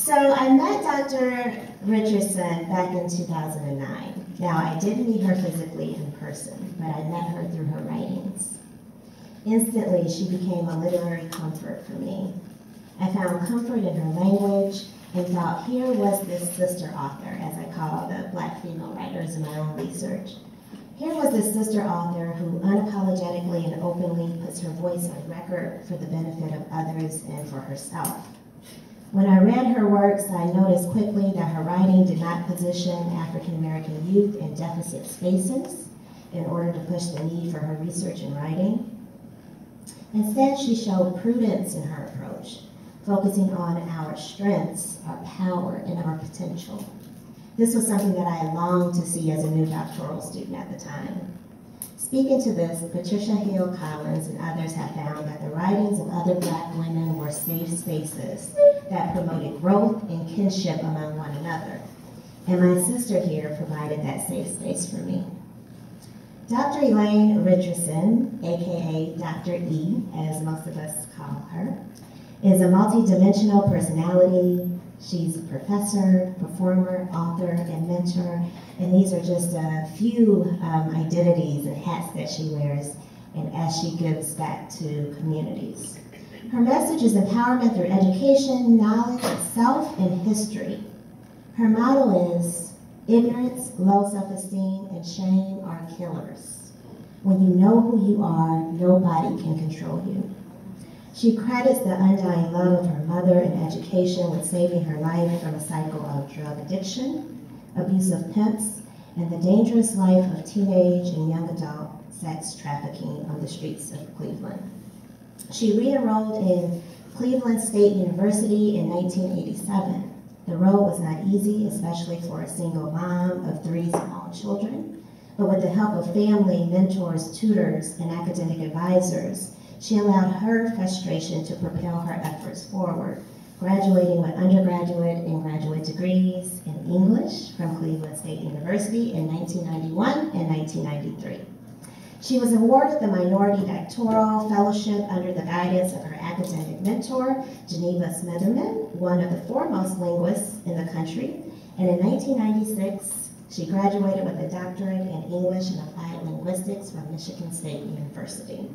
So I met Dr. Richardson back in 2009. Now, I didn't meet her physically in person, but I met her through her writings. Instantly, she became a literary comfort for me. I found comfort in her language and thought, here was this sister author, as I call the Black female writers in my own research. Here was this sister author who unapologetically and openly puts her voice on record for the benefit of others and for herself. When I read her works, I noticed quickly that her writing did not position African American youth in deficit spaces in order to push the need for her research and writing. Instead, she showed prudence in her approach, focusing on our strengths, our power, and our potential. This was something that I longed to see as a new doctoral student at the time. Speaking to this, Patricia Hill Collins and others have found that the writings of other Black women were safe spaces that promoted growth and kinship among one another. And my sister here provided that safe space for me. Dr. Elaine Richardson, aka Dr. E, as most of us call her, is a multi-dimensional personality. She's a professor, performer, author, and mentor, and these are just a few identities and hats that she wears and as she gives back to communities. Her message is empowerment through education, knowledge of self, and history. Her motto is, ignorance, low self-esteem, and shame are killers. When you know who you are, nobody can control you. She credits the undying love of her mother and education with saving her life from a cycle of drug addiction, abusive pimps, and the dangerous life of teenage and young adult sex trafficking on the streets of Cleveland. She re-enrolled in Cleveland State University in 1987. The road was not easy, especially for a single mom of 3 small children, but with the help of family, mentors, tutors, and academic advisors, she allowed her frustration to propel her efforts forward, graduating with undergraduate and graduate degrees in English from Cleveland State University in 1991 and 1993. She was awarded the Minority Doctoral Fellowship under the guidance of her academic mentor, Geneva Smitherman, one of the foremost linguists in the country. And in 1996, she graduated with a doctorate in English and Applied Linguistics from Michigan State University.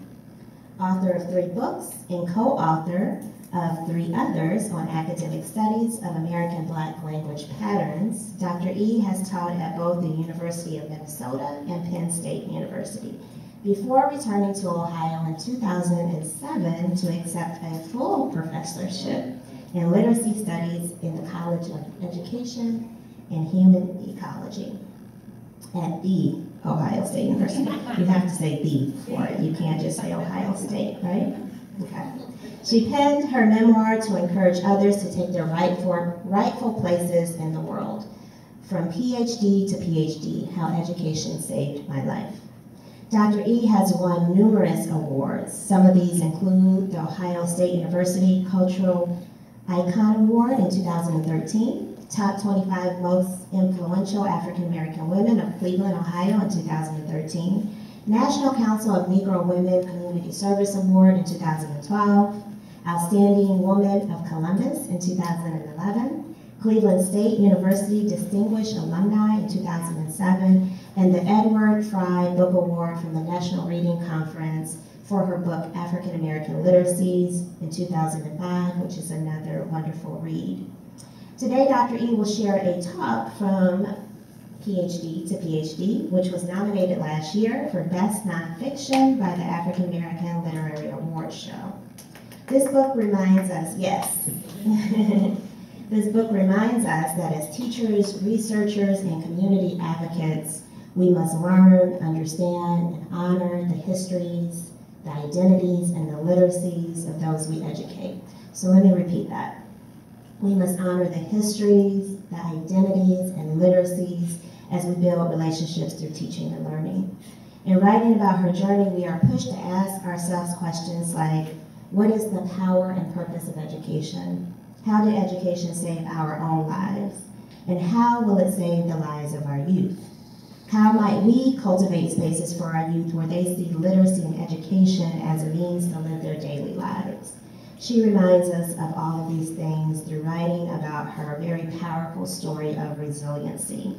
Author of 3 books and co-author of 3 others on academic studies of American Black language patterns, Dr. E has taught at both the University of Minnesota and Penn State University, before returning to Ohio in 2007 to accept a full professorship in literacy studies in the College of Education and Human Ecology at the Ohio State University. You have to say the for it. You can't just say Ohio State, right? Okay. She penned her memoir to encourage others to take their rightful places in the world. From Ph.D. to Ph.D., How Education Saved My Life. Dr. E has won numerous awards. Some of these include the Ohio State University Cultural Icon Award in 2013, Top 25 Most Influential African American Women of Cleveland, Ohio in 2013, National Council of Negro Women Community Service Award in 2012, Outstanding Woman of Columbus in 2011, Cleveland State University Distinguished Alumni in 2007, and the Edward Fry Book Award from the National Reading Conference for her book African American Literacies in 2005, which is another wonderful read. Today, Dr. E will share a talk from Ph.D. to Ph.D., which was nominated last year for Best Nonfiction by the African American Literary Awards Show. This book reminds us, this book reminds us that as teachers, researchers, and community advocates, we must learn, understand, and honor the histories, the identities, and the literacies of those we educate. So let me repeat that. We must honor the histories, the identities, and literacies as we build relationships through teaching and learning. In writing about her journey, we are pushed to ask ourselves questions like, what is the power and purpose of education? How did education save our own lives? And how will it save the lives of our youth? How might we cultivate spaces for our youth where they see literacy and education as a means to live their daily lives? She reminds us of all of these things through writing about her very powerful story of resiliency.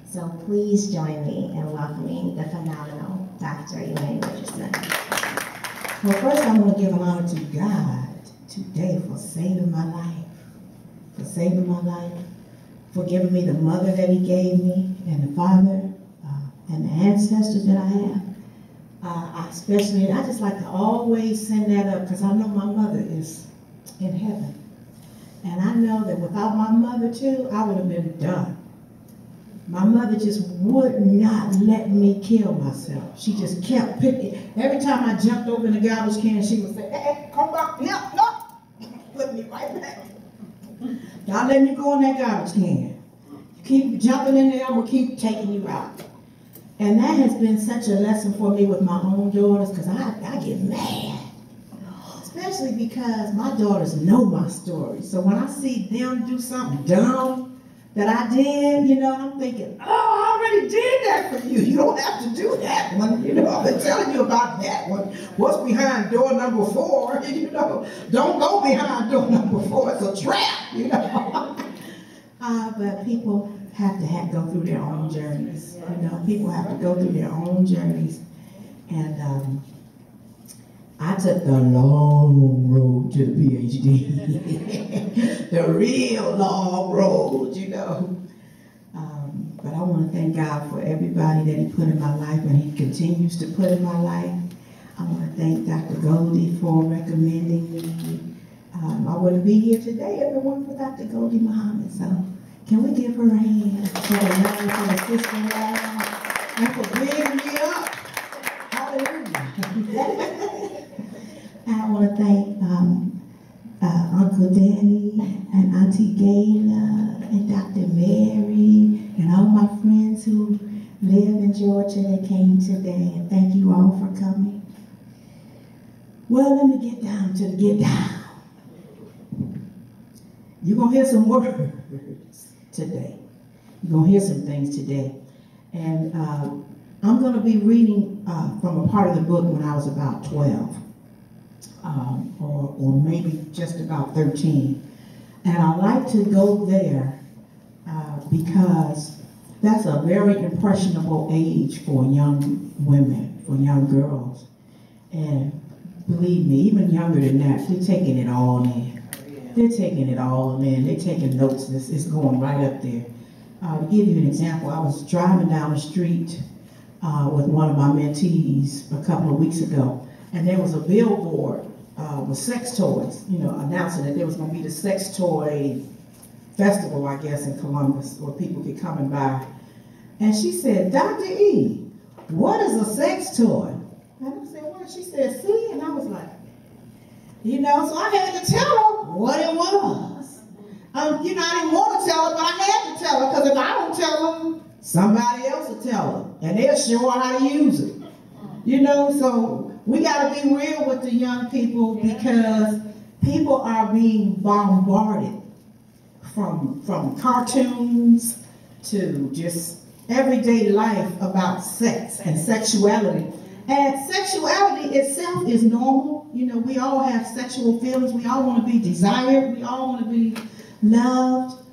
So please join me in welcoming the phenomenal Dr. Elaine Richardson. Well, first I want to give an honor to God today for saving my life. For giving me the mother that he gave me, and the father, and the ancestors that I have. I just like to always send that up because I know my mother is in heaven. And I know that without my mother too, I would have been done. My mother just would not let me kill myself. She just kept picking. Every time I jumped over in the garbage can, she would say, hey, come back, no. Put me right back. Not letting you go in that garbage can. You keep jumping in there, I'm going to keep taking you out. And that has been such a lesson for me with my own daughters, because I get mad. Especially because my daughters know my story. So when I see them do something dumb that I did, you know, I'm thinking, oh, I already did that for you. You don't have to do that one. You know, I've been telling you about that one. What's behind door number 4? You know, don't go behind door number 4. It's a trap, you know. But people have to go through their own journeys. You know, people have to go through their own journeys. And I took the long road to the Ph.D. The real long road, you know. But I want to thank God for everybody that he put in my life and he continues to put in my life. I want to thank Dr. Goldie for recommending me. I wouldn't be here today if it weren't for Dr. Goldie Muhammad. So can we give her a hand for the sister-in-law and for bringing me up? Hallelujah. I want to thank Uncle Danny and Auntie Gayla and Dr. Mary and all my friends who live in Georgia that came today. And thank you all for coming. Well, let me get down to the get down. You're going to hear some words today. You're going to hear some things today. And I'm going to be reading from a part of the book when I was about 12. Or maybe just about 13. And I like to go there because that's a very impressionable age for young women, for young girls. And believe me, even younger than that, they're taking it all in. They're taking it all in. They're taking notes. It's going right up there. To give you an example, I was driving down the street with one of my mentees a couple of weeks ago, and there was a billboard with sex toys, you know, announcing that there was going to be the sex toy festival, I guess, in Columbus, where people could come and buy. And she said, Dr. E, what is a sex toy? And I said, what? She said, see? And I was like, you know, so I had to tell her what it was. You know, I didn't want to tell her, but I had to tell her, because if I don't tell her, somebody else will tell her, and they'll show her how to use it. You know, so we got to be real with the young people, because people are being bombarded from cartoons to just everyday life about sex and sexuality. And sexuality itself is normal. You know, we all have sexual feelings. We all want to be desired. We all want to be loved.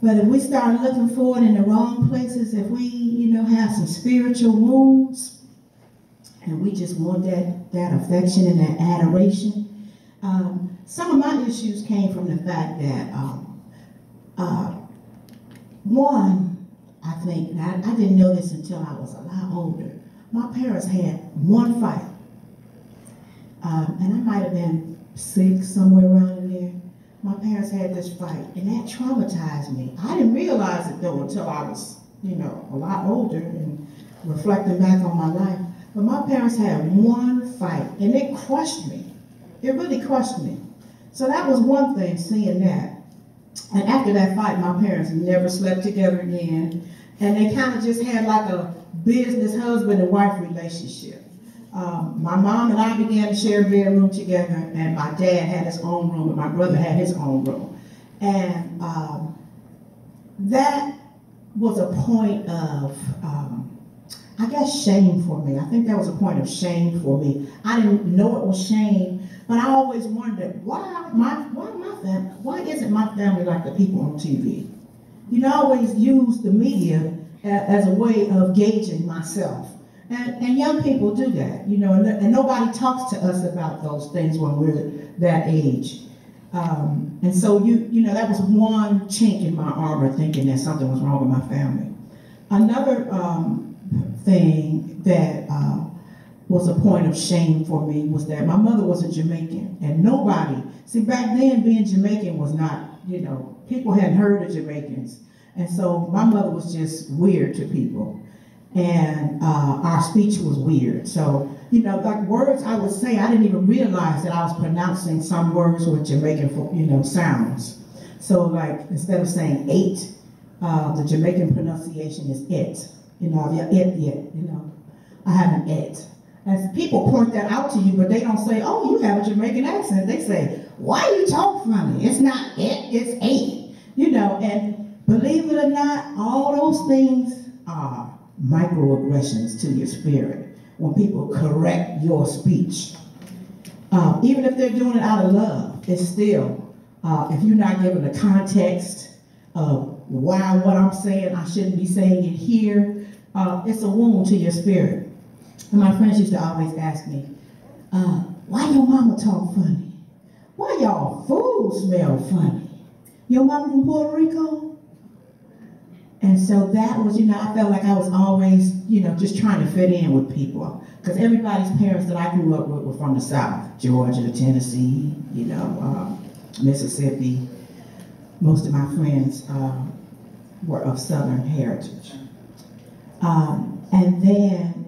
But if we start looking for it in the wrong places, if we, you know, have some spiritual wounds, and we just want that affection and that adoration. Some of my issues came from the fact that, one, I think, I didn't know this until I was a lot older. My parents had one fight, and I might have been 6, somewhere around in there. My parents had this fight, and that traumatized me. I didn't realize it, though, until I was, you know, a lot older and reflecting back on my life. But my parents had one fight, and it crushed me. It really crushed me. So that was one thing, seeing that. And after that fight, my parents never slept together again. And they kind of just had like a business husband and wife relationship. My mom and I began to share a bedroom together, and my dad had his own room, and my brother had his own room. And that was a point of I guess, shame for me. I think that was a point of shame for me. I didn't know it was shame, but I always wondered, why isn't my family like the people on TV? You know, I always use the media as a way of gauging myself. And young people do that, you know, and nobody talks to us about those things when we're that age. And so, you know, that was one chink in my armor, thinking that something was wrong with my family. Another thing that was a point of shame for me was that my mother was a Jamaican, and nobody, see, back then being Jamaican was not, you know, people hadn't heard of Jamaicans. And so my mother was just weird to people. And our speech was weird. So, you know, like words I would say, I didn't even realize that I was pronouncing some words with Jamaican, you know, sounds. So like, instead of saying eight, the Jamaican pronunciation is it. You know, you know, I have an it. And people point that out to you, but they don't say, oh, you have a Jamaican accent. They say, why you talk funny? It's not it, it's eight. You know, and believe it or not, all those things are microaggressions to your spirit when people correct your speech. Even if they're doing it out of love, it's still, if you're not given the context of why what I'm saying, I shouldn't be saying it here, it's a wound to your spirit. And my friends used to always ask me, why your mama talk funny? Why y'all fools smell funny? Your mama from Puerto Rico? And so that was, you know, I felt like I was always, you know, just trying to fit in with people. Because everybody's parents that I grew up with were from the South, Georgia, Tennessee, you know, Mississippi. Most of my friends were of Southern heritage. And then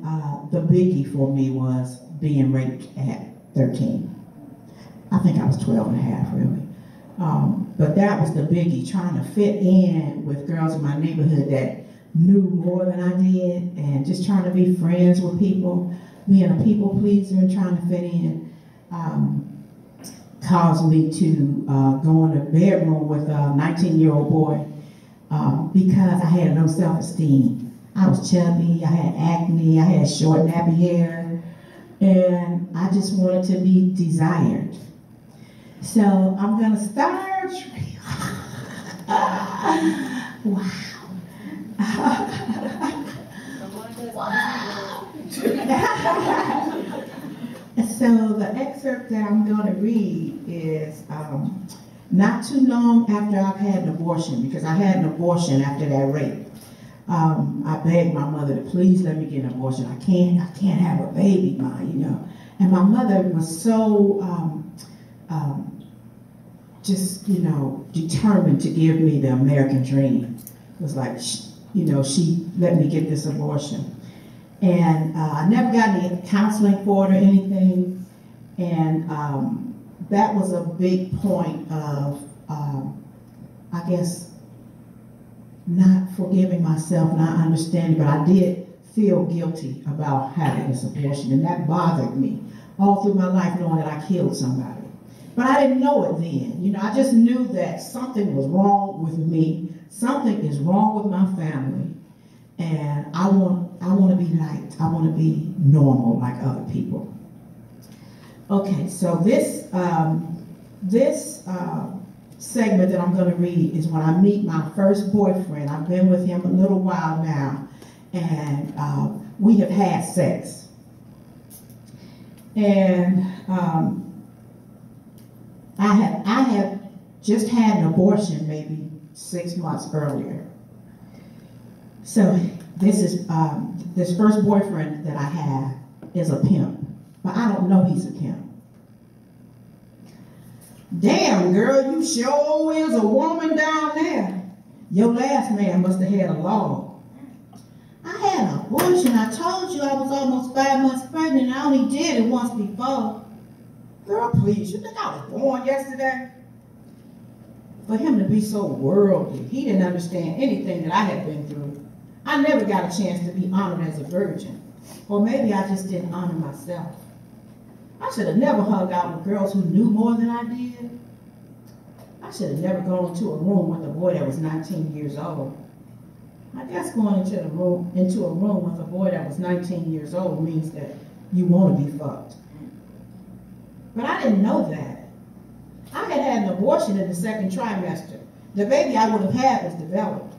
the biggie for me was being raped at 13. I think I was 12 and a half, really. But that was the biggie, trying to fit in with girls in my neighborhood that knew more than I did, and just trying to be friends with people, being a people pleaser and trying to fit in, caused me to go in a bedroom with a 19-year-old boy because I had no self-esteem. I was chubby, I had acne, I had short nappy hair, and I just wanted to be desired. So I'm gonna start. Wow. So the excerpt that I'm going to read is not too long after I've had an abortion, because I had an abortion after that rape. I begged my mother to please let me get an abortion. I can't have a baby, Ma, you know. And my mother was so just, you know, determined to give me the American dream. It was like, you know, she let me get this abortion. And I never got any counseling for it or anything. And that was a big point of, I guess, not forgiving myself, not understanding, but I did feel guilty about having this abortion, and that bothered me all through my life, knowing that I killed somebody. But I didn't know it then. You know, I just knew that something was wrong with me, something is wrong with my family, and I want to be liked. I want to be normal like other people. Okay, so this segment that I'm going to read is when I meet my first boyfriend. I've been with him a little while now, and we have had sex. And I have just had an abortion maybe 6 months earlier. So this is this first boyfriend that I have is a pimp, but I don't know he's a pimp. Damn, girl, you sure is a woman down there. Your last man must have had a law. I had an abortion. I told you I was almost 5 months pregnant. I only did it once before. Girl, please, you think I was born yesterday? For him to be so worldly, he didn't understand anything that I had been through. I never got a chance to be honored as a virgin. Or maybe I just didn't honor myself. I should have never hung out with girls who knew more than I did. I should have never gone into a room with a boy that was 19 years old. I guess going into a room with a boy that was 19 years old means that you want to be fucked. But I didn't know that. I had had an abortion in the second trimester. The baby I would have had was developed.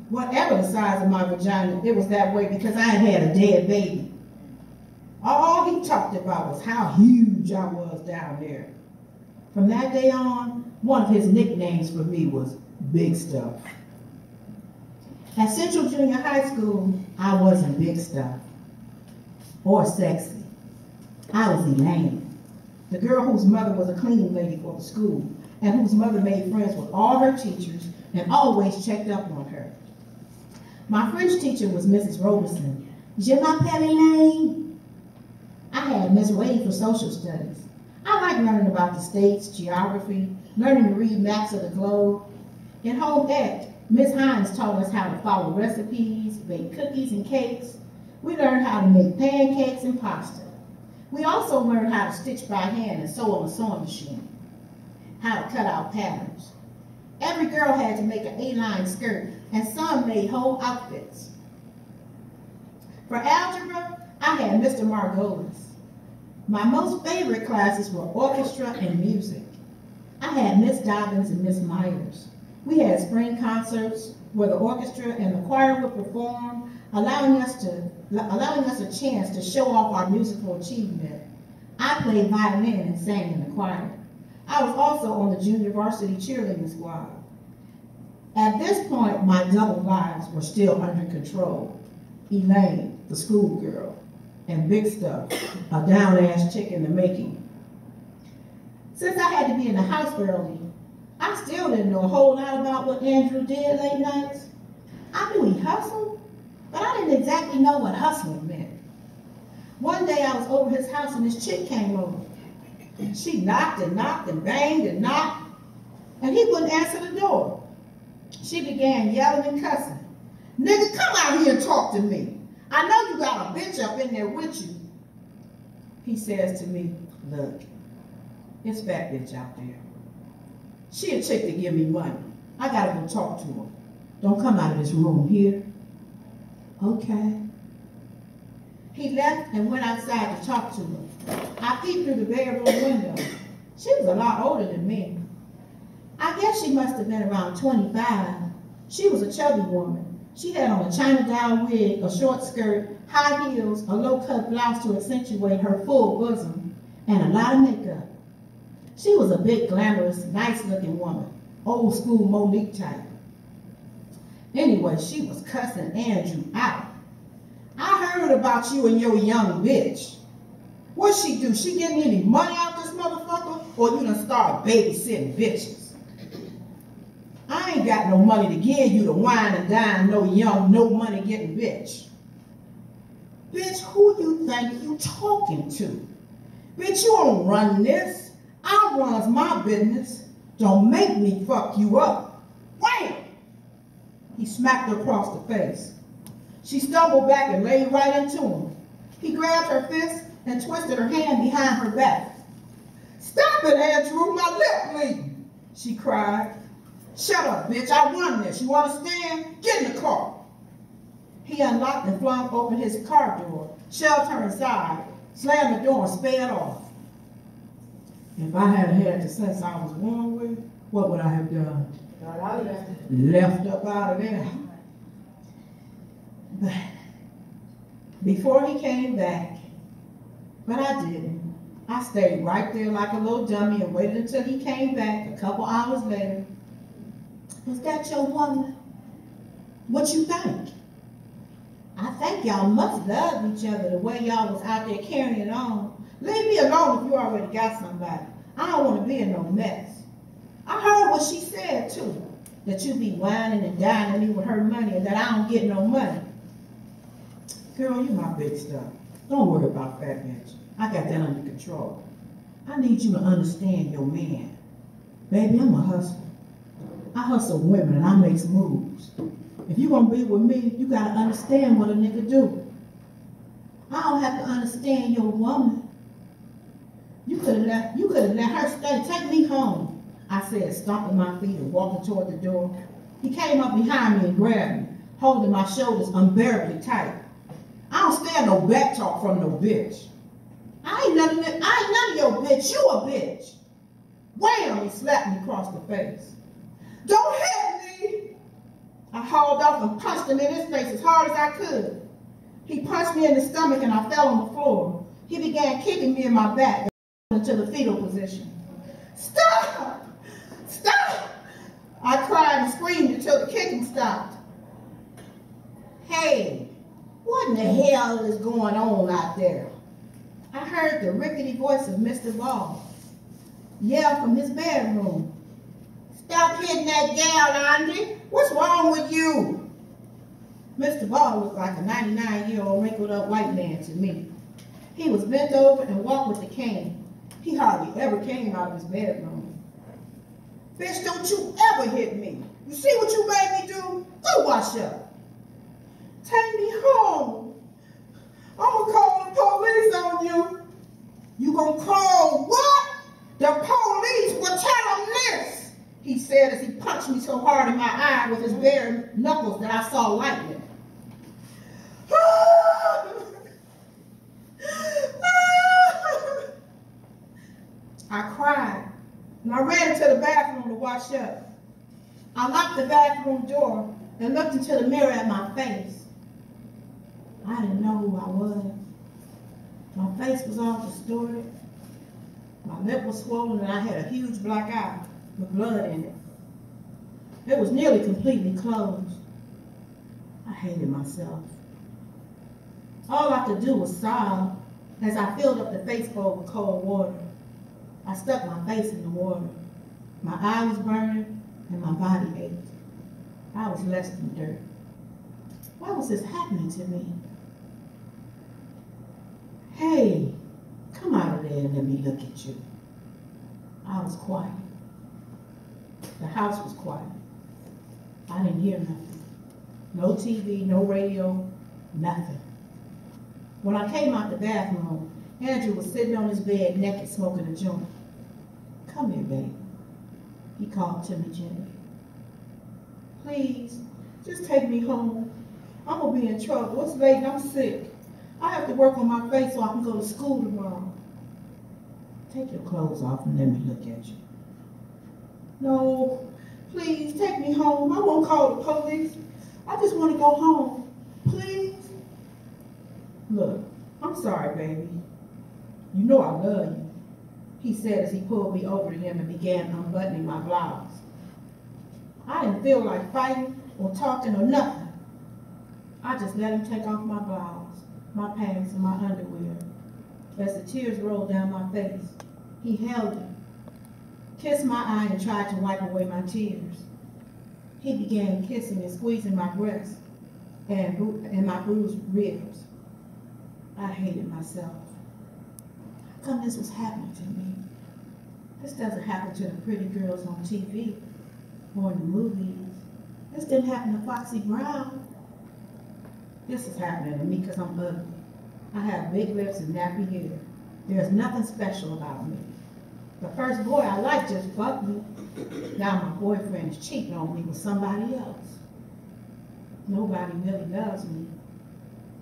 Whatever the size of my vagina, it was that way because I had had a dead baby. All he talked about was how huge I was down there. From that day on, one of his nicknames for me was Big Stuff. At Central Junior High School, I wasn't big stuff or sexy. I was Elaine, the girl whose mother was a cleaning lady for the school and whose mother made friends with all her teachers and always checked up on her. My French teacher was Mrs. Roberson. Je m'appelle Elaine. I had Miss Wade for social studies. I liked learning about the states, geography, learning to read maps of the globe. In home ec, Miss Hines taught us how to follow recipes, bake cookies and cakes. We learned how to make pancakes and pasta. We also learned how to stitch by hand and sew on a sewing machine, how to cut out patterns. Every girl had to make an A-line skirt, and some made whole outfits. For algebra, I had Mr. Margolis. My most favorite classes were orchestra and music. I had Miss Dobbins and Miss Myers. We had spring concerts where the orchestra and the choir would perform, allowing us a chance to show off our musical achievement. I played violin and sang in the choir. I was also on the junior varsity cheerleading squad. At this point, my double lives were still under control. Elaine, the schoolgirl, and Big Stuff, a down-ass chick in the making. Since I had to be in the house early, I still didn't know a whole lot about what Andrew did late nights. I knew he hustled, but I didn't exactly know what hustling meant. One day I was over his house and this chick came over. She knocked and knocked and banged and knocked, and he wouldn't answer the door. She began yelling and cussing. Nigga, come out here and talk to me. I know you got a bitch up in there with you. He says to me, look, it's that bitch out there. She a chick to give me money. I gotta go talk to her. Don't come out of this room here. Okay. He left and went outside to talk to her. I peeped through the bedroom window. She was a lot older than me. I guess she must have been around 25. She was a chubby woman. She had on a China doll wig, a short skirt, high heels, a low-cut blouse to accentuate her full bosom, and a lot of makeup. She was a big, glamorous, nice-looking woman, old-school Monique type. Anyway, she was cussing Andrew out. I heard about you and your young bitch. What she do? She getting any money out this motherfucker? Or you done start babysitting bitches? I ain't got no money to give you to wine and dine no young, no money getting bitch. Bitch, who you think you talking to? Bitch, you don't run this. I runs my business. Don't make me fuck you up. Wham! He smacked her across the face. She stumbled back and laid right into him. He grabbed her fist and twisted her hand behind her back. Stop it, Andrew, my lip bleeding, she cried. Shut up, bitch, I won this. You understand? Get in the car. He unlocked and flung open his car door, shoved her inside, slammed the door and sped off. If I had had the sense I was born with, what would I have done? Left up out of there. But before he came back, but I didn't. I stayed right there like a little dummy and waited until he came back a couple hours later. Was that your woman? What you think? I think y'all must love each other the way y'all was out there carrying on. Leave me alone if you already got somebody. I don't want to be in no mess. I heard what she said too, that you be whining and dining me with her money and that I don't get no money. Girl, you my big stuff. Don't worry about that bitch. I got that under control. I need you to understand your man. Baby, I'm a hustler. I hustle women and I make moves. If you gonna be with me, you gotta understand what a nigga do. I don't have to understand your woman. You could have let her stay. Take me home, I said, stomping my feet and walking toward the door. He came up behind me and grabbed me. holding my shoulders unbearably tight. I don't stand no back talk from no bitch. I ain't none of your bitch. You a bitch. Wham! He slapped me across the face. Don't hit me! I hauled off and punched him in his face as hard as I could. He punched me in the stomach and I fell on the floor. He began kicking me in my back into the fetal position. Stop! Stop! I cried and screamed until the kicking stopped. Hey, what in the hell is going on out there? I heard the rickety voice of Mr. Ball yell from his bedroom. Stop hitting that gal, Andy. What's wrong with you? Mr. Ball looked like a 99-year-old wrinkled up white man to me. He was bent over and walked with a cane. He hardly ever came out of his bedroom. Bitch, don't you ever hit me. You see what you made me do? Go wash up. Take me home. I'm gonna call the police on you. You gonna call what? The police will tell them this, he said as he punched me so hard in my eye with his bare knuckles that I saw lightning. I cried, and I ran into the bathroom to wash up. I locked the bathroom door and looked into the mirror at my face. I didn't know who I was. My face was all distorted. My lip was swollen and I had a huge black eye with blood in it. It was nearly completely closed. I hated myself. All I could do was sob as I filled up the face bowl with cold water. I stuck my face in the water. My eye was burning and my body ached. I was less than dirt. Why was this happening to me? Hey, come out of there and let me look at you. I was quiet. The house was quiet. I didn't hear nothing. No TV, no radio, nothing. When I came out the bathroom, Andrew was sitting on his bed naked smoking a joint. Come here, baby. He called to me gently. Please, just take me home. I'm gonna be in trouble. It's late and I'm sick. I have to work on my face so I can go to school tomorrow. Take your clothes off and let me look at you. No, please, take me home. I won't call the police. I just want to go home. Please. Look, I'm sorry, baby. You know I love you, he said as he pulled me over to him and began unbuttoning my blouse. I didn't feel like fighting or talking or nothing. I just let him take off my blouse, my pants, and my underwear. As the tears rolled down my face, he held it, kissed my eye, and tried to wipe away my tears. He began kissing and squeezing my breasts and my bruised ribs. I hated myself. How come this was happening to me? This doesn't happen to the pretty girls on TV or in the movies. This didn't happen to Foxy Brown. This is happening to me because I'm ugly. I have big lips and nappy hair. There's nothing special about me. The first boy I liked just fucked me. Now my boyfriend is cheating on me with somebody else. Nobody really loves me.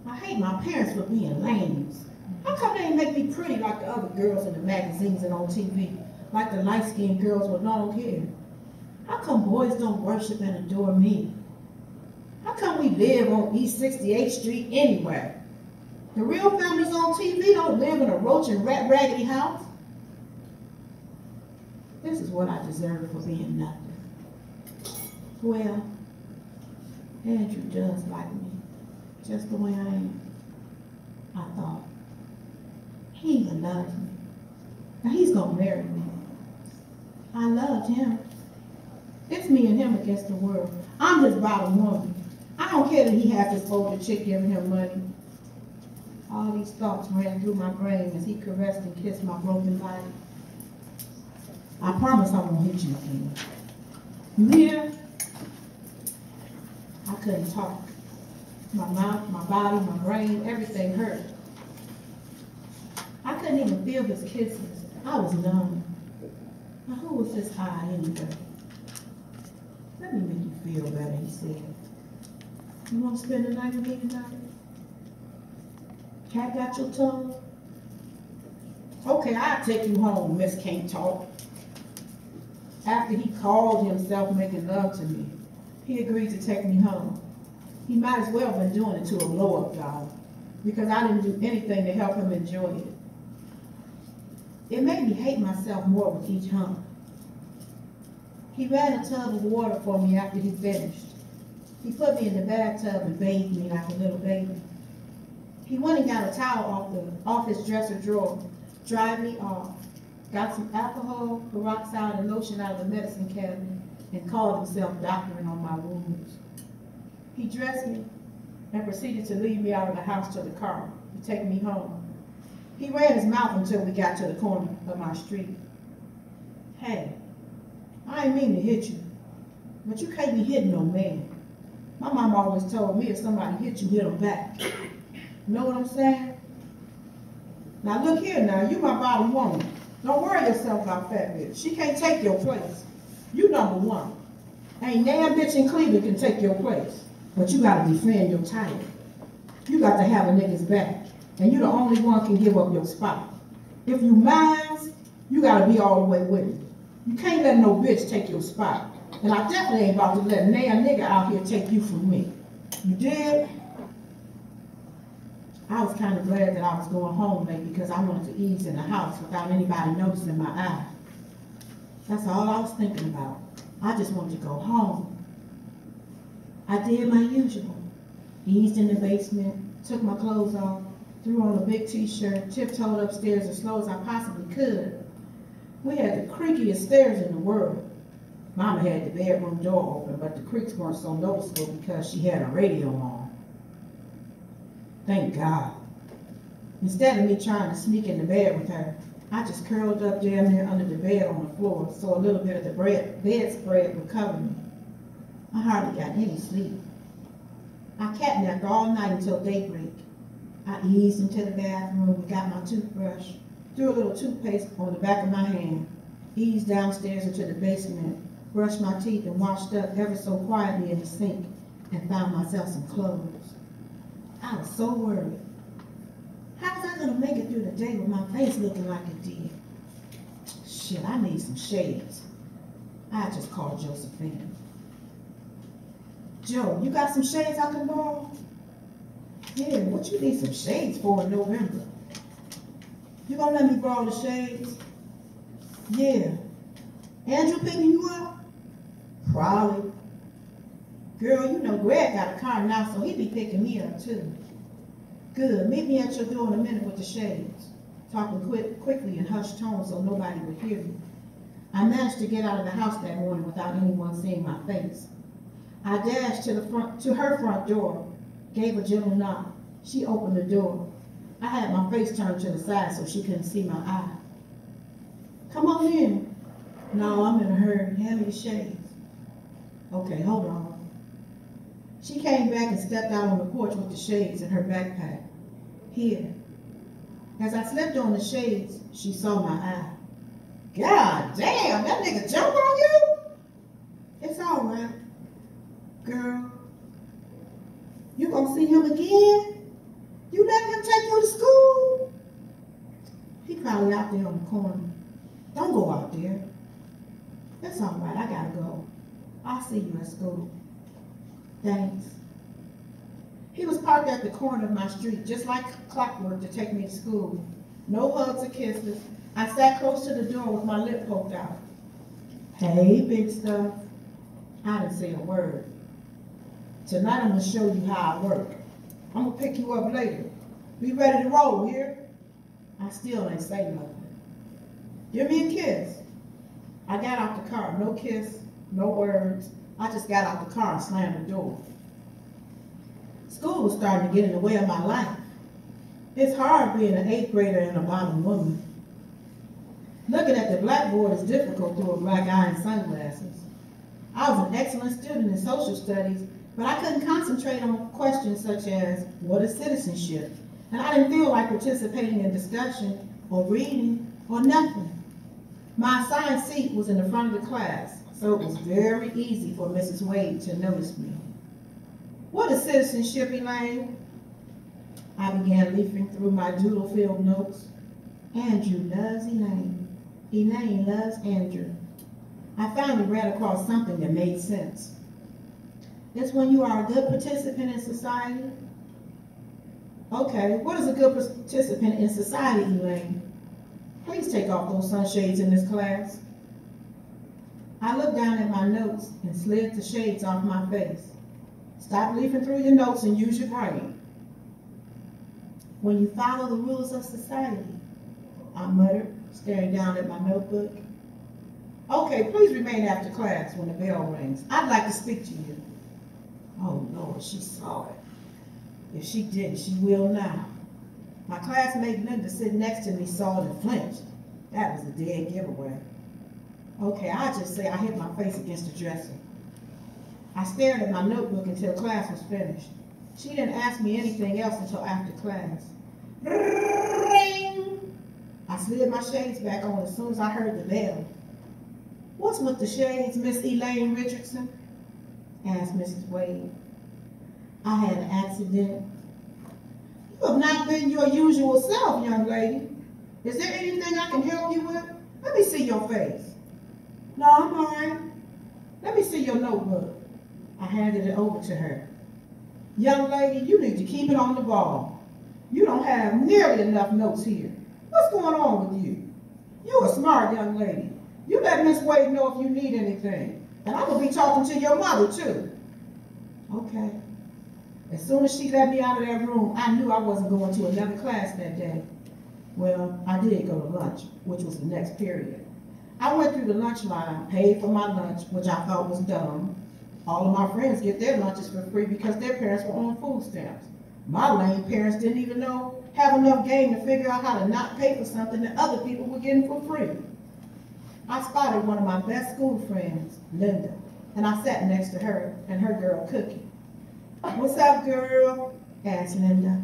I hate my parents for being lames. How come they didn't make me pretty like the other girls in the magazines and on TV, like the light-skinned girls with long hair? How come boys don't worship and adore me? How come we live on East 68th Street anyway? The real families on TV don't live in a roach and rat raggedy house. This is what I deserve for being nothing. Well, Andrew does like me, just the way I am. I thought, he even loves me. Now he's gonna marry me. I loved him. It's me and him against the world. I'm his bottom woman. I don't care that he has this older chick giving him money. All these thoughts ran through my brain as he caressed and kissed my broken body. I promise I won't hit you again. You hear? I couldn't talk. My mouth, my body, my brain, everything hurt. I couldn't even feel his kisses. I was numb. Now who was this high anyway? Let me make you feel better, he said. You want to spend the night with me tonight? Cat got your tongue? Okay, I'll take you home, Miss Can't Talk. After he called himself making love to me, he agreed to take me home. He might as well have been doing it to a blow-up doll, because I didn't do anything to help him enjoy it. It made me hate myself more with each hump. He ran a tub of water for me after he finished. He put me in the bathtub and bathed me like a little baby. He went and got a towel off his dresser drawer, dried me off, got some alcohol, peroxide, and lotion out of the medicine cabinet, and called himself doctoring on my wounds. He dressed me and proceeded to lead me out of the house to the car to take me home. He ran his mouth until we got to the corner of my street. Hey, I ain't mean to hit you, but you can't be hitting no man. My mom always told me if somebody hit you, hit them back. Know what I'm saying? Now look here now, you my body woman. Don't worry yourself about fat bitch. She can't take your place. You number one. Ain't damn bitch in Cleveland can take your place. But you gotta defend your title. You got to have a nigga's back. And you the only one can give up your spot. If you mines, you gotta be all the way with it. You can't let no bitch take your spot. And I definitely ain't about to let a nigga out here take you from me. You did? I was kind of glad that I was going home late because I wanted to ease in the house without anybody noticing my eye. That's all I was thinking about. I just wanted to go home. I did my usual. Eased in the basement, took my clothes off, threw on a big t-shirt, tiptoed upstairs as slow as I possibly could. We had the creakiest stairs in the world. Mama had the bedroom door open, but the creaks weren't so noticeable because she had a radio on. Thank God. Instead of me trying to sneak in the bed with her, I just curled up damn near under the bed on the floor so a little bit of the bedspread would cover me. I hardly got any sleep. I catnapped all night until daybreak. I eased into the bathroom and got my toothbrush, threw a little toothpaste on the back of my hand, eased downstairs into the basement, brushed my teeth and washed up ever so quietly in the sink, and found myself some clothes. I was so worried. How was I going to make it through the day with my face looking like it did? Shit, I need some shades. I just called Josephine. Joe, you got some shades I can borrow? Yeah, what you need some shades for in November? You gonna let me borrow the shades? Yeah. Andrew picking you up? Probably. Girl, you know Greg got a car now, so he be picking me up too. Good, meet me at your door in a minute with the shades. Talking quickly in hushed tones so nobody would hear me. I managed to get out of the house that morning without anyone seeing my face. I dashed to her front door, gave a gentle knock. She opened the door. I had my face turned to the side so she couldn't see my eye. Come on in. No, I'm in a hurry. Hand me the shades. Okay, hold on. She came back and stepped out on the porch with the shades in her backpack. Here. As I slipped on the shades, she saw my eye. God damn, that nigga jumped on you? It's all right. Girl, you gonna see him again? You letting him take you to school? He probably out there on the corner. Don't go out there. It's all right, I gotta go. I'll see you at school. Thanks. He was parked at the corner of my street, just like clockwork to take me to school. No hugs or kisses. I sat close to the door with my lip poked out. Hey, big stuff. I didn't say a word. Tonight I'm gonna show you how I work. I'm gonna pick you up later. Be ready to roll here. I still ain't say nothing. Give me a kiss. I got out the car. No kiss, no words. I just got out the car and slammed the door. School was starting to get in the way of my life. It's hard being an 8th grader and a bottom woman. Looking at the blackboard is difficult through a black eye and sunglasses. I was an excellent student in social studies, but I couldn't concentrate on questions such as, what is citizenship? And I didn't feel like participating in discussion or reading or nothing. My assigned seat was in the front of the class, so it was very easy for Mrs. Wade to notice me. What is citizenship, Elaine? I began leafing through my doodle-filled notes. Andrew loves Elaine. Elaine loves Andrew. I finally ran across something that made sense. It's when you are a good participant in society. Okay, what is a good participant in society, Elaine? Please take off those sunshades in this class. I looked down at my notes and slid the shades off my face. Stop leafing through your notes and use your brain. When you follow the rules of society, I muttered, staring down at my notebook. Okay, please remain after class when the bell rings. I'd like to speak to you. Oh, Lord, she saw it. If she didn't, she will now. My classmate Linda sitting next to me saw it and flinched. That was a dead giveaway. Okay, I'll just say I hit my face against the dresser. I stared at my notebook until class was finished. She didn't ask me anything else until after class. Ring! I slid my shades back on as soon as I heard the bell. What's with the shades, Miss Elaine Richardson? Asked Mrs. Wade. I had an accident. You have not been your usual self, young lady. Is there anything I can help you with? Let me see your face. No, I'm all right. Let me see your notebook. I handed it over to her. Young lady, you need to keep it on the ball. You don't have nearly enough notes here. What's going on with you? You're a smart young lady. You let Miss Wade know if you need anything. And I'm going to be talking to your mother, too. Okay. As soon as she let me out of that room, I knew I wasn't going to another class that day. Well, I did go to lunch, which was the next period. I went through the lunch line, paid for my lunch, which I thought was dumb. All of my friends get their lunches for free because their parents were on food stamps. My lame parents didn't even have enough game to figure out how to not pay for something that other people were getting for free. I spotted one of my best school friends, Linda, and I sat next to her and her girl, Cookie. What's up, girl? Asked Linda.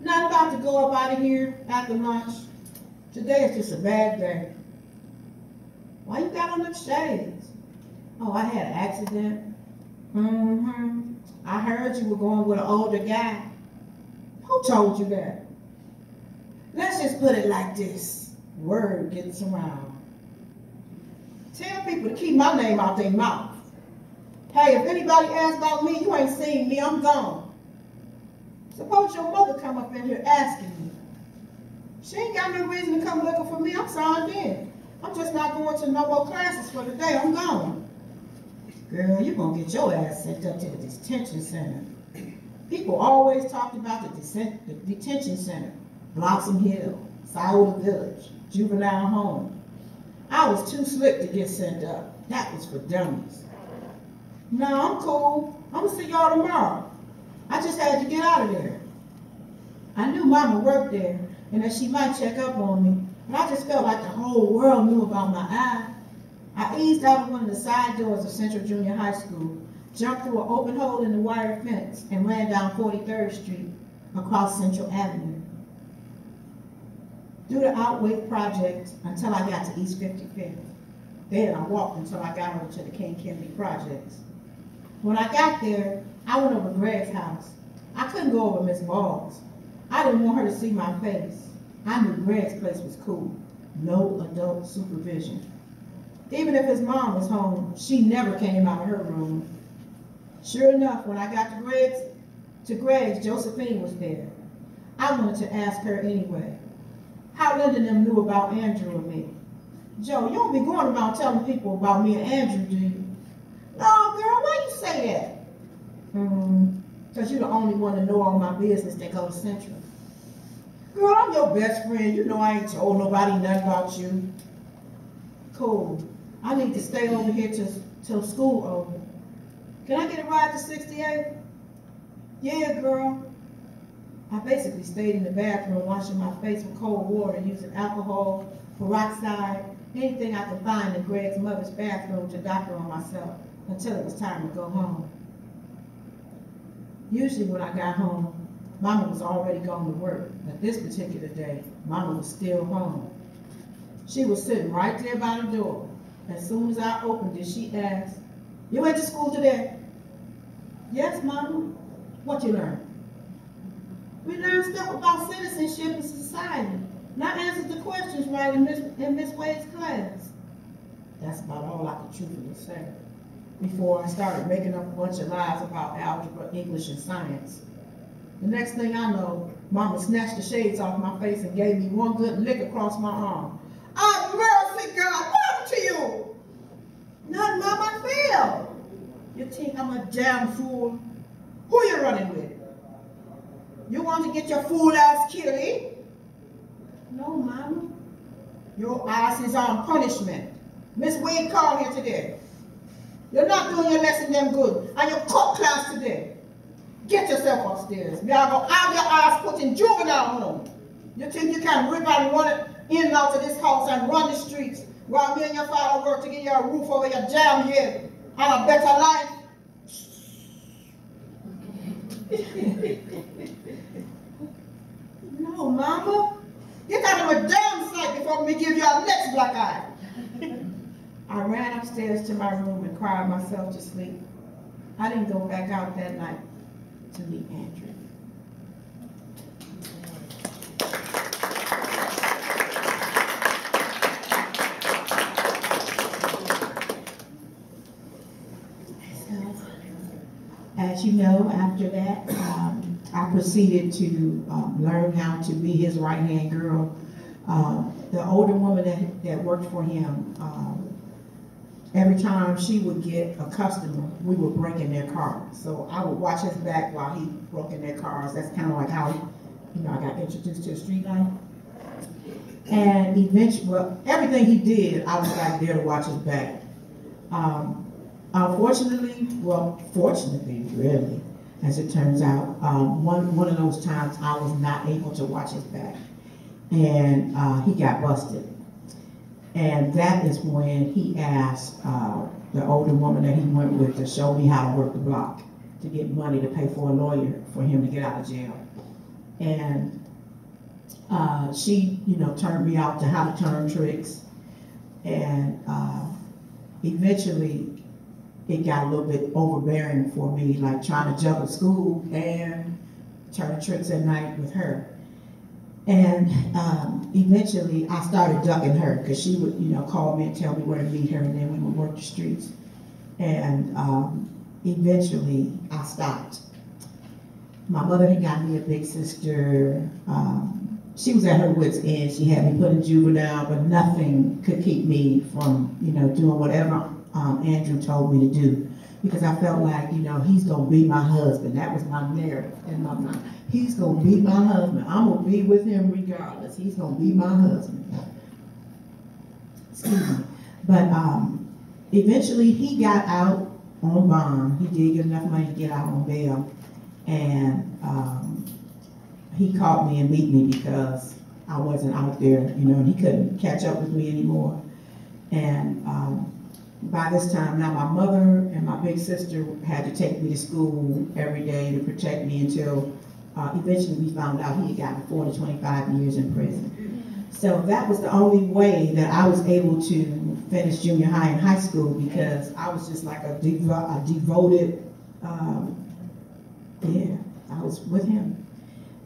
Not about to go up out of here after lunch. Today is just a bad day. Why you got on them shades? Oh, I had an accident. I heard you were going with an older guy. Who told you that? Let's just put it like this. Word gets around. Tell people to keep my name out their mouth. Hey, if anybody asks about me, you ain't seen me, I'm gone. Suppose your mother come up in here asking me. She ain't got no reason to come looking for me, I'm signed in. I'm just not going to no more classes for the day, I'm gone. Girl, you're gonna get your ass sent up to the detention center. People always talked about the detention center. Blossom Hill, Scioto Village, juvenile home. I was too slick to get sent up. That was for dummies. No, I'm cool. I'm gonna see y'all tomorrow. I just had to get out of there. I knew Mama worked there and that she might check up on me, but I just felt like the whole world knew about my eye. I eased out of one of the side doors of Central Junior High School, jumped through an open hole in the wire fence, and ran down 43rd Street across Central Avenue. Through the Outwake Project until I got to East 55th. Then I walked until I got over to the King Kennedy Projects. When I got there, I went over Greg's house. I couldn't go over Miss Ball's. I didn't want her to see my face. I knew Greg's place was cool. No adult supervision. Even if his mom was home, she never came out of her room. Sure enough, when I got to Greg's, Josephine was there. I wanted to ask her anyway. How Linda and them knew about Andrew and me. Joe, you don't be going around telling people about me and Andrew, do you? No, girl, why you say that? Because you're the only one to know all my business that go to Central. Girl, I'm your best friend. You know I ain't told nobody nothing about you. Cool. I need to stay over here till school over. Can I get a ride to 68? Yeah, girl. I basically stayed in the bathroom washing my face with cold water, using alcohol, peroxide, anything I could find in Greg's mother's bathroom to doctor on myself until it was time to go home. Usually when I got home, Mama was already gone to work, but this particular day, Mama was still home. She was sitting right there by the door. As soon as I opened it, she asked, "You went to school today?" Yes, Mama. What you learn? We learn stuff about citizenship and society. Not answer the questions right in Miss Wade's class. That's about all I could truthfully say. Before I started making up a bunch of lies about algebra, English, and science. The next thing I know, Mama snatched the shades off my face and gave me one good lick across my arm. Oh, mercy, God, what happened to you? Nothing, Mom, I failed. You think I'm a damn fool? Who you running with? You want to get your fool ass killed, eh? No, Mama. Your ass is on punishment. Miss Wade called here today. You're not doing your lesson them good, and you cut class today. Get yourself upstairs. Me I go have your ass put in juvenile home. You think you can rip and run it in and out of this house and run the streets while me and your father work to get you a roof over your damn head and a better life? No, Mama. Get out of my damn sight before me give you a next black eye. I ran upstairs to my room and cried myself to sleep. I didn't go back out that night to meet Andrew. So, as you know, after that, I proceeded to learn how to be his right-hand girl. The older woman that worked for him, every time she would get a customer, we would break in their cars. So I would watch his back while he broke in their cars. That's kind of like how, I got introduced to the street life. And eventually, well, everything he did, I was back there to watch his back. Unfortunately, well, fortunately, really, as it turns out, one of those times I was not able to watch his back. And he got busted. And that is when he asked the older woman that he went with to show me how to work the block, to get money to pay for a lawyer for him to get out of jail. And she, turned me out to how to turn tricks. And eventually it got a little bit overbearing for me, like trying to juggle school and turning tricks at night with her. And eventually I started ducking her because she would, call me and tell me where to meet her, and then we would work the streets. And eventually I stopped. My mother had got me a big sister. She was at her wit's end. She had me put in juvenile, but nothing could keep me from, doing whatever Andrew told me to do. Because I felt like, he's going to be my husband. That was my narrative in my mind. He's going to be my husband. I'm going to be with him regardless. He's going to be my husband. Excuse me. But eventually he got out on bond. He did get enough money to get out on bail. And he caught me and beat me because I wasn't out there, and he couldn't catch up with me anymore. And by this time now, my mother and my big sister had to take me to school every day to protect me until eventually we found out he had gotten 4 to 25 years in prison. So that was the only way that I was able to finish junior high and high school, because I was just like a devoted, I was with him.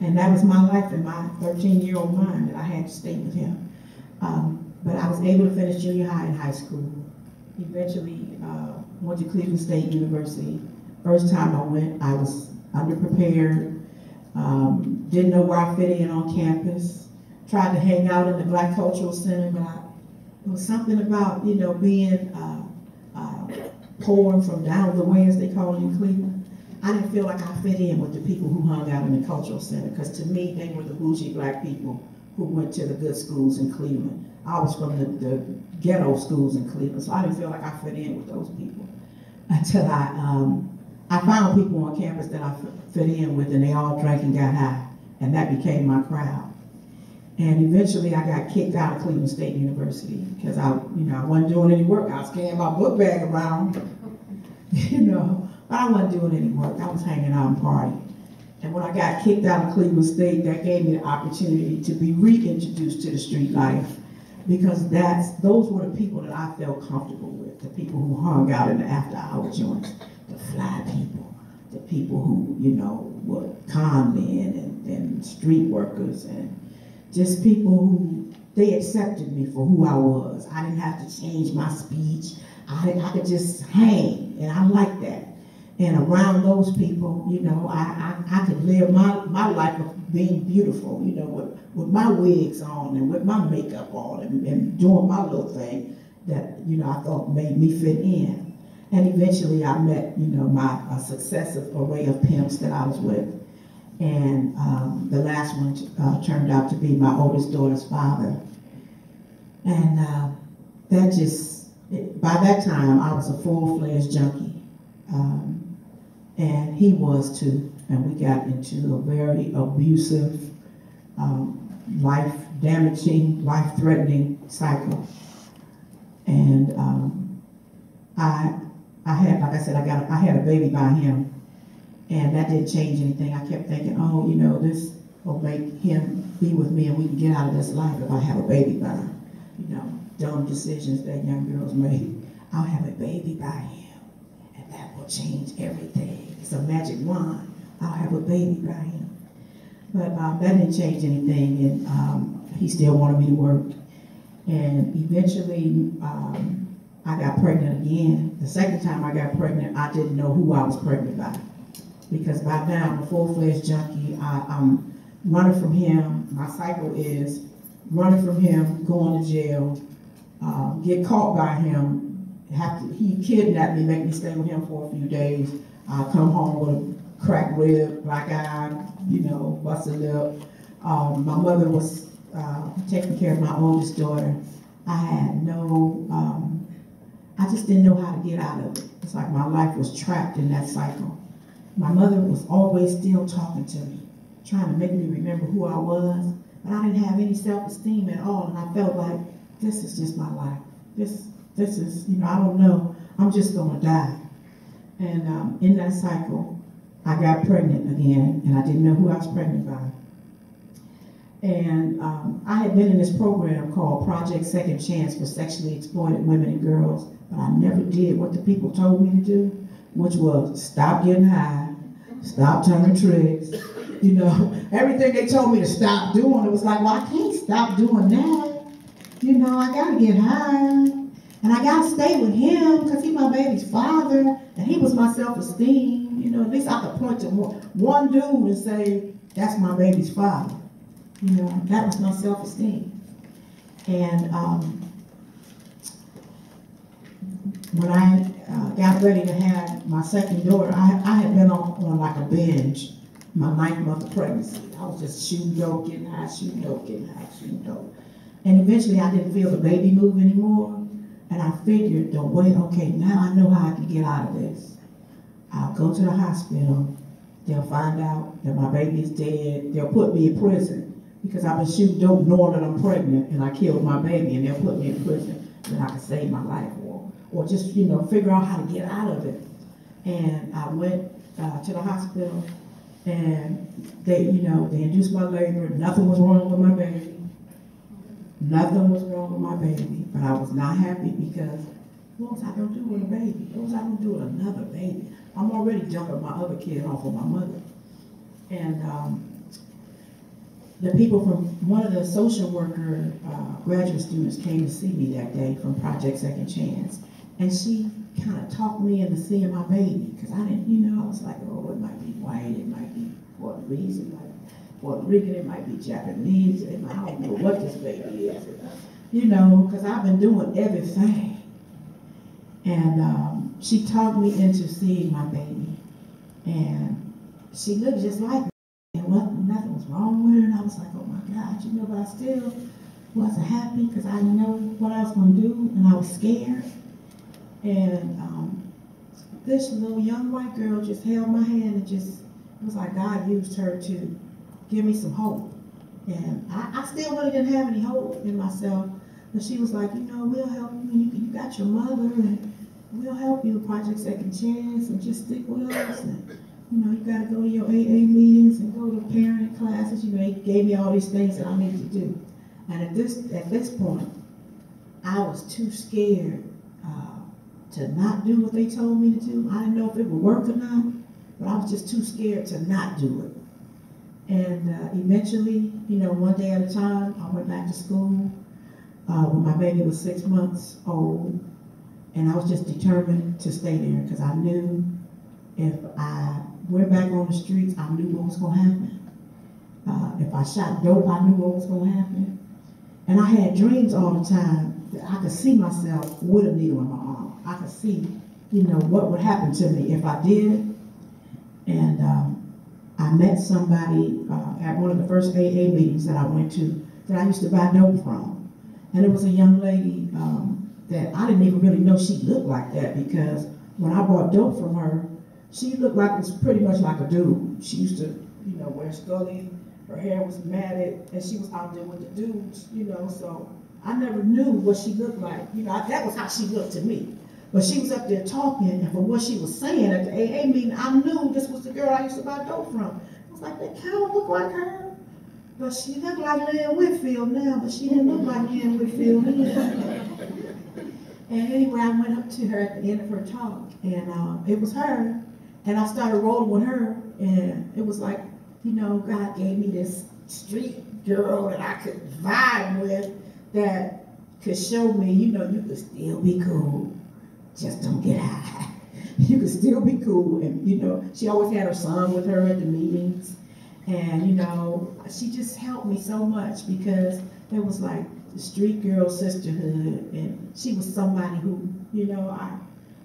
And that was my life in my 13-year-old mind, that I had to stay with him. But I was able to finish junior high and high school. Eventually went to Cleveland State University. First time I went, I was underprepared, didn't know where I fit in on campus, tried to hang out in the Black Cultural Center, but it was something about, being poor from down the way, as they call it in Cleveland. I didn't feel like I fit in with the people who hung out in the Cultural Center, because to me, they were the bougie Black people who went to the good schools in Cleveland. I was from the ghetto schools in Cleveland, so I didn't feel like I fit in with those people. Until I found people on campus that I fit in with, and they all drank and got high, and that became my crowd. And eventually I got kicked out of Cleveland State University because I wasn't doing any work. I was carrying my book bag around, but I wasn't doing any work. I was hanging out and partying. And when I got kicked out of Cleveland State, that gave me the opportunity to be reintroduced to the street life, because those were the people that I felt comfortable with, the people who hung out in the after-hour joints, the fly people, the people who, you know, were con men and street workers and just people who, they accepted me for who I was. I didn't have to change my speech. I could just hang, and I like that. And around those people, you know, I could live my life of being beautiful, you know, with my wigs on and with my makeup on and doing my little thing that, you know, I thought made me fit in. And eventually I met, you know, a successive array of pimps that I was with. And the last one turned out to be my oldest daughter's father. And that just, by that time, I was a full-fledged junkie. And he was too. And we got into a very abusive, life-damaging, life-threatening cycle. And I had, like I said, I had a baby by him. And that didn't change anything. I kept thinking, oh, you know, this will make him be with me and we can get out of this life if I have a baby by him. You know, dumb decisions that young girls make. I'll have a baby by him and that will change everything. It's a magic wand. I'll have a baby by him. But that didn't change anything, and he still wanted me to work. And eventually, I got pregnant again. The second time I got pregnant, I didn't know who I was pregnant by. Because by now, I'm a full-fledged junkie. I'm running from him. My cycle is running from him, going to jail, get caught by him, he kidnapped me, make me stay with him for a few days. I come home with a cracked rib, black eye, you know, busted lip. My mother was taking care of my oldest daughter. I had no, I just didn't know how to get out of it. It's like my life was trapped in that cycle. My mother was always still talking to me, trying to make me remember who I was, but I didn't have any self-esteem at all, and I felt like, this is just my life. This is, you know, I don't know, I'm just gonna die. And in that cycle, I got pregnant again, and I didn't know who I was pregnant by. And I had been in this program called Project Second Chance for sexually exploited women and girls, but I never did what the people told me to do, which was stop getting high, stop turning tricks, you know, everything they told me to stop doing, it was like, well, I can't stop doing that. You know, I gotta get high, and I gotta stay with him because he's my baby's father, and he was my self-esteem. You know, at least I could point to one dude and say, that's my baby's father. You know, that was my self-esteem. And when I got ready to have my second daughter, I had been on like a binge my 9th month of pregnancy. I was just shooting dope, getting high, shooting dope, getting high, shooting dope. And eventually I didn't feel the baby move anymore. And I figured, okay, now I know how I can get out of this. I'll go to the hospital. They'll find out that my baby is dead. They'll put me in prison because I've been shooting dope knowing that I'm pregnant and I killed my baby, and they'll put me in prison and I can save my life or just, you know, figure out how to get out of it. And I went to the hospital and they, you know, they induced my labor. Nothing was wrong with my baby. Nothing was wrong with my baby, but I was not happy because what was I going to do with a baby? What was I going to do with another baby? I'm already jumping my other kid off of my mother. And the people from one of the social worker graduate students came to see me that day from Project Second Chance. And she kind of talked me into seeing my baby because I didn't, you know, I was like, oh, it might be white, it might be Puerto Rican, it might be Japanese, I don't know what this baby is, you know, because I've been doing everything. And she talked me into seeing my baby, and she looked just like me, and nothing was wrong with her, and I was like, oh my God, you know, but I still wasn't happy because I didn't know what I was going to do, and I was scared. And this little young white girl just held my hand and it was like God used her to give me some hope. And I still really didn't have any hope in myself, but she was like, you know, we'll help you. You got your mother, and we'll help you with Project Second Chance, and just stick with us. And, you know, you got to go to your AA meetings and go to parent classes. You know, he gave me all these things that I needed to do. And at this point, I was too scared to not do what they told me to do. I didn't know if it would work or not. but I was just too scared to not do it. And eventually, one day at a time, I went back to school when my baby was 6 months old, and I was just determined to stay there because I knew if I went back on the streets, I knew what was going to happen. If I shot dope, I knew what was going to happen. And I had dreams all the time that I could see myself with a needle in my arm. I could see, what would happen to me if I did. And I met somebody at one of the first AA meetings that I went to that I used to buy dope from. And it was a young lady that I didn't even really know she looked like that, because when I bought dope from her, she looked like it's pretty much like a dude. She used to, wear scully. Her hair was matted, and she was out there with the dudes, so I never knew what she looked like. That was how she looked to me. But she was up there talking, and from what she was saying at the AA meeting, I knew this was the girl I used to buy dope from. I was like, that kind of looked like her. But she looked like Elaine Whitfield now, but she didn't look like Elaine Whitfield. And anyway, I went up to her at the end of her talk, and it was her. And I started rolling with her, and it was like, God gave me this street girl that I could vibe with, that could show me, you could still be cool. Just don't get high. You could still be cool. And, she always had her son with her at the meetings. And, she just helped me so much, because it was like the street girl sisterhood. And she was somebody who,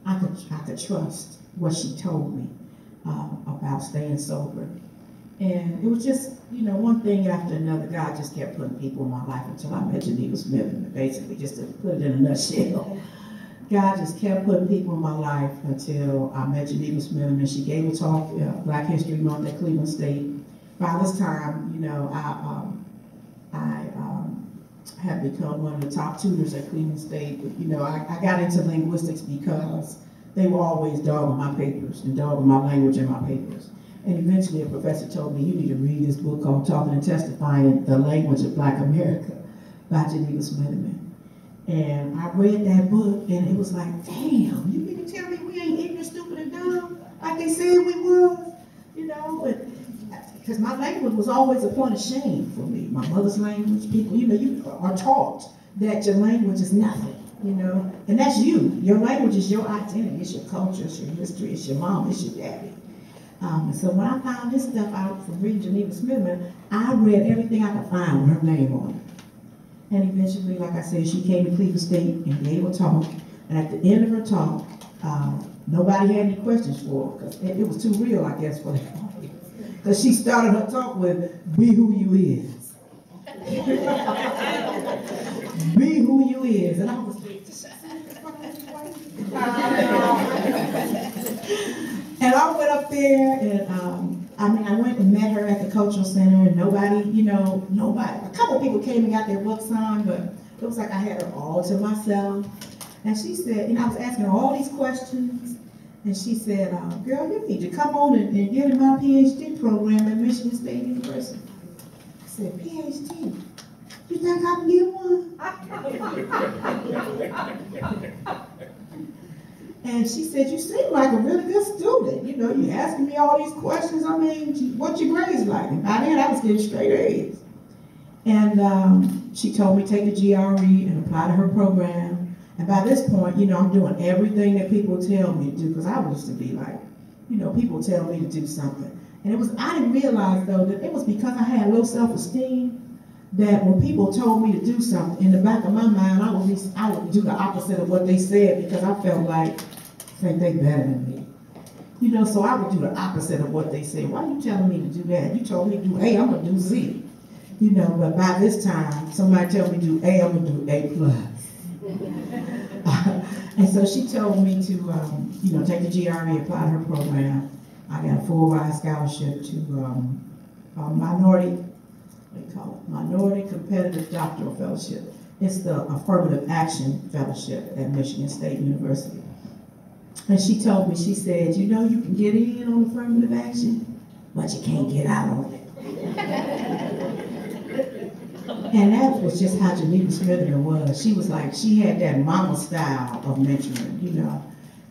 I could trust what she told me about staying sober. And it was just, one thing after another. God just kept putting people in my life until I met Geneva Smith, basically, just to put it in a nutshell. God just kept putting people in my life until I met Geneva Smith, and she gave a talk, Black History Month at Cleveland State. By this time, I had become one of the top tutors at Cleveland State. I got into linguistics because they were always dogging my papers and dogging my language in my papers. And eventually a professor told me, you need to read this book called Talking and Testifying, The Language of Black America by Geneva Smith. And I read that book, and it was like, damn, you mean to tell me we ain't ignorant, stupid, and dumb like they said we was? Because my language was always a point of shame for me. My mother's language, people, you are taught that your language is nothing, and that's you. Your language is your identity, it's your culture, it's your history, it's your mom, it's your daddy. So when I found this stuff out from reading Geneva Smith, I read everything I could find with her name on it. And eventually, like I said, she came to Cleveland State and gave a talk. And at the end of her talk, nobody had any questions for her, because it was too real, I guess, for them. Because she started her talk with, be who you is. Be who you is. And I was and I went up there, and I went and met her at the Cultural Center, and nobody, a couple people came and got their books signed, but it was like I had her all to myself. And she said, I was asking her all these questions, and she said, girl, you need to come on and get in my Ph.D. program at Michigan State University. I said, Ph.D.? You think I can get one? And she said, you seem like a really good student. You asking me all these questions. What's your grades like? And by then, I was getting straight A's. And she told me take the GRE and apply to her program. And by this point, I'm doing everything that people tell me to do, because I used to be like, people tell me to do something. And I didn't realize, though, that it was because I had low self-esteem, that when people told me to do something, in the back of my mind, I would do the opposite of what they said, because I felt like, I think they better than me. So I would do the opposite of what they said. Why are you telling me to do that? You told me to do A, I'm going to do Z. But by this time, somebody tell me to do A, I'm going to do A plus. And so she told me to, take the GRE, apply to her program. I got a full ride scholarship to Minority Competitive Doctoral Fellowship. It's the Affirmative Action Fellowship at Michigan State University. And she told me, she said, you can get in on affirmative action, but you can't get out on it. And that was just how Geneva Smith was. She was like, she had that mama style of mentoring,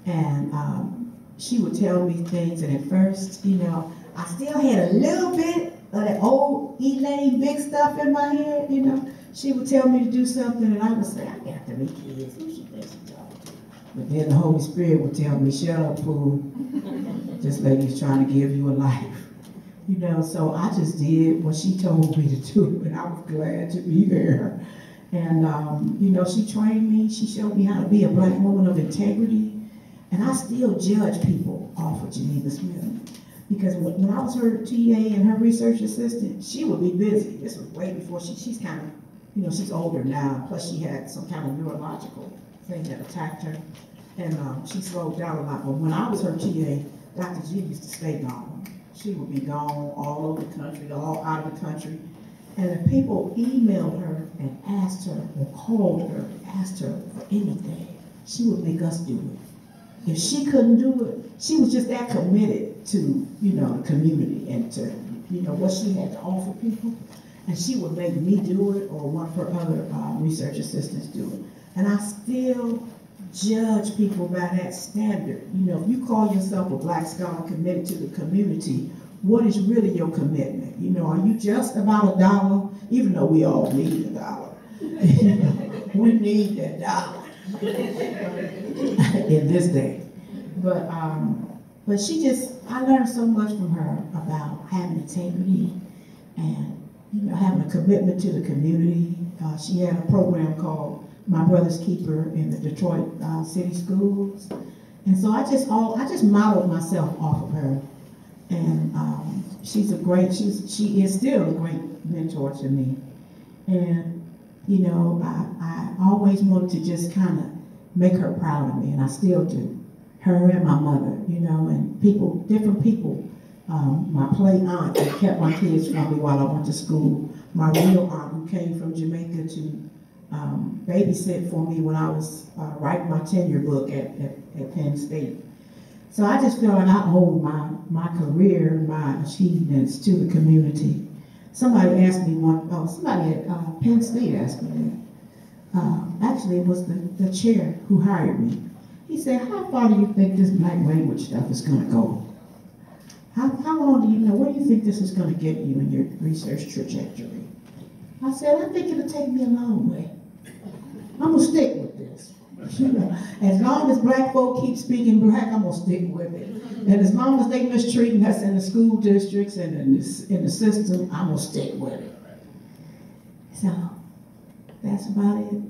And she would tell me things, and at first, you know, I still had a little bit of that old Elaine big stuff in my head, you know. She would tell me to do something, and I would say, I got 3 kids. Who she thinks she's talking to? But then the Holy Spirit would tell me, shut up, fool. This lady's trying to give you a life. You know, so I just did what she told me to do, and I was glad to be there. And, you know, she trained me. She showed me how to be a black woman of integrity. And I still judge people off of Geneva Smith. Because when I was her TA and her research assistant, she would be busy. This was way before she's kind of, you know, she's older now. Plus she had some kind of neurological thing that attacked her. And she slowed down a lot. But when I was her TA, Dr. G used to stay gone. She would be gone all over the country, all out of the country. And if people emailed her and asked her or called her and asked her for anything, she would make us do it. If she couldn't do it, she was just that committed to, you know, the community and to, you know, what she had to offer people. And she would make me do it or one of her other research assistants do it. And I still judge people by that standard. You know, if you call yourself a black scholar committed to the community, what is really your commitment? You know, are you just about $1? Even though we all need $1. We need that dollar in this day. But she just, I learned so much from her about having integrity and, you know, having a commitment to the community. She had a program called My Brother's Keeper in the Detroit city schools. And so I just modeled myself off of her. And she is still a great mentor to me. And, you know, I always wanted to just kind of make her proud of me, and I still do. Her and my mother, you know, and people, different people. My play aunt that kept my kids from me while I went to school. My real aunt who came from Jamaica to babysit for me when I was writing my tenure book at Penn State. So I just feel like I owe my career, my achievements to the community. Somebody asked me somebody at Penn State asked me that. Actually, it was the chair who hired me. He said, how far do you think this black language stuff is going to go? How long do you know, where do you think this is going to get you in your research trajectory? I said, I think it'll take me a long way. I'm going to stick with this. You know, as long as black folk keep speaking black, I'm going to stick with it. And as long as they mistreating us in the school districts and in the system, I'm going to stick with it. So, that's about it.